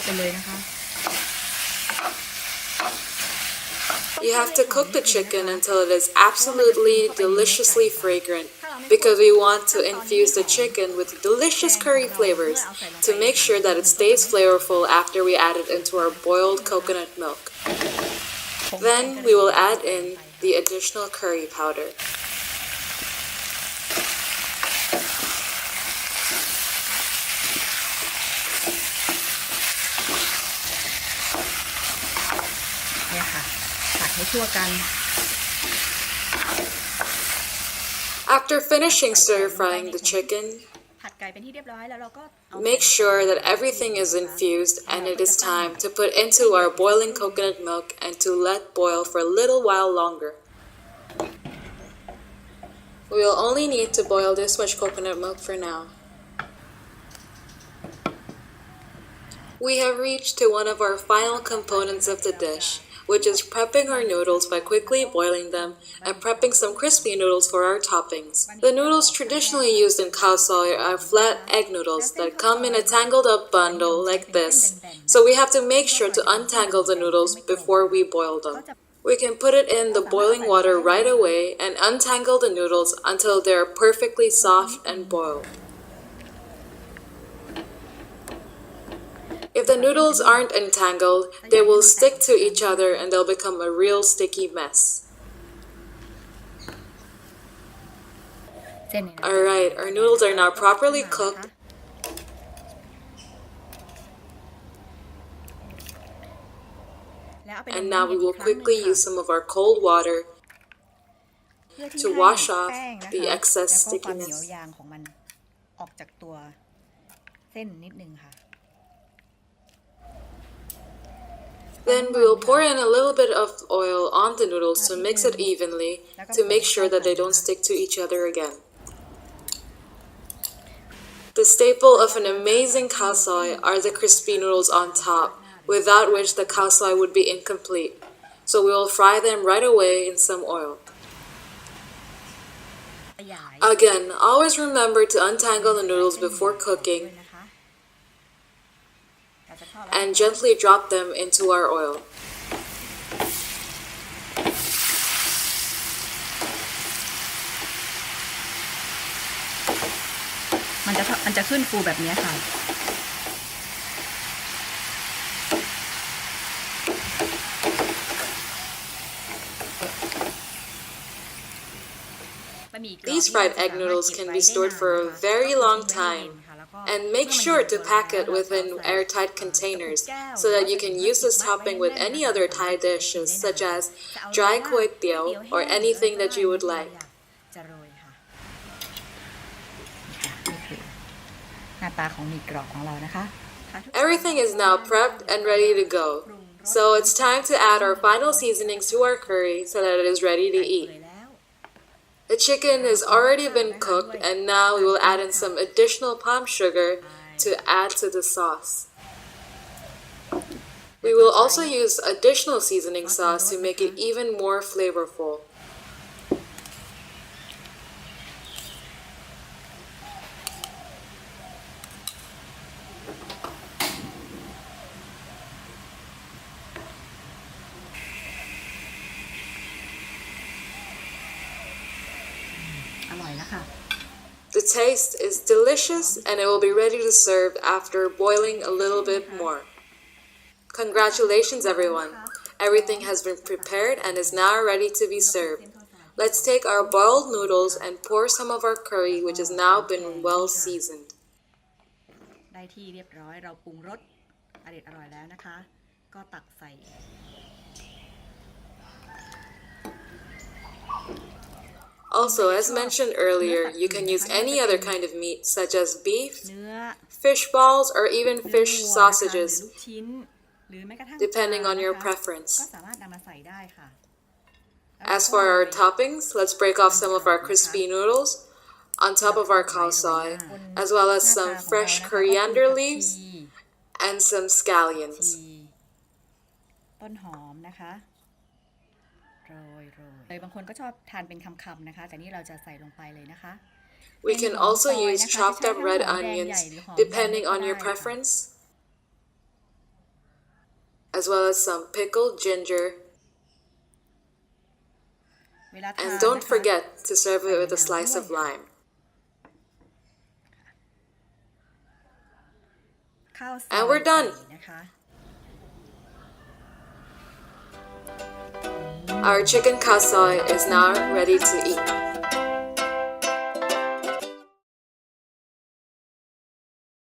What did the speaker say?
ไปเลยนะคะ You have to cook the chicken until it is absolutely deliciously fragrant because we want to infuse the chicken with delicious curry flavors to make sure that it stays flavorful after we add it into our boiled coconut milk. Then we will add in the additional curry powder. After finishing stir-frying the chicken, make sure that everything is infused and it is time to put into our boiling coconut milk and to let boil for a little while longer. We will only need to boil this much coconut milk for now. We have reached to one of our final components of the dish, which is prepping our noodles by quickly boiling them and prepping some crispy noodles for our toppings. The noodles traditionally used in khao soi are flat egg noodles that come in a tangled up bundle like this, so we have to make sure to untangle the noodles before we boil them. We can put it in the boiling water right away and untangle the noodles until they are perfectly soft and boiled. If the noodles aren't entangled, they will stick to each other and they'll become a real sticky mess. Alright, our noodles are now properly cooked. And now we will quickly use some of our cold water to wash off the excess stickiness. Then we will pour in a little bit of oil on the noodles to mix it evenly to make sure that they don't stick to each other again. The staple of an amazing khao soi are the crispy noodles on top, without which the khao soi would be incomplete. So we will fry them right away in some oil. Again, always remember to untangle the noodles before cooking and gently drop them into our oil. มันจะขึ้นฟูแบบนี้ค่ะ These fried egg noodles can be stored for a very long time, and make sure to pack it within airtight containers so that you can use this topping with any other Thai dishes such as dry kway teow or anything that you would like. Everything is now prepped and ready to go. So it's time to add our final seasonings to our curry so that it is ready to eat. The chicken has already been cooked and now we will add in some additional palm sugar to add to the sauce. We will also use additional seasoning sauce to make it even more flavorful. The taste is delicious and it will be ready to serve after boiling a little bit more. Congratulations everyone! Everything has been prepared and is now ready to be served. Let's take our boiled noodles and pour some of our curry which has now been well seasoned. ได้ที่เรียบร้อยเราปรุงรสอร่อยแล้วนะคะก็ตักใส่ Also, as mentioned earlier, you can use any other kind of meat such as beef, fish balls, or even fish sausages, depending on your preference. As for our toppings, let's break off some of our crispy noodles on top of our khao soi, as well as some fresh coriander leaves and some scallions. ต้นหอมนะคะโรยเลยบางคนก็ชอบทานเป็นคำๆนะคะแต่นี่เราจะใส่ลงไปเลยนะคะ We can also use chopped up red onions depending on your preference. as well as some pickled ginger. เวลาทาน And นะ don't คะ forget to serve it with a ใส่มะนาว slice ด้วย of lime. ข้าวซอย And we're done. ไก่นะคะ Our chicken kasoi is now ready to eat.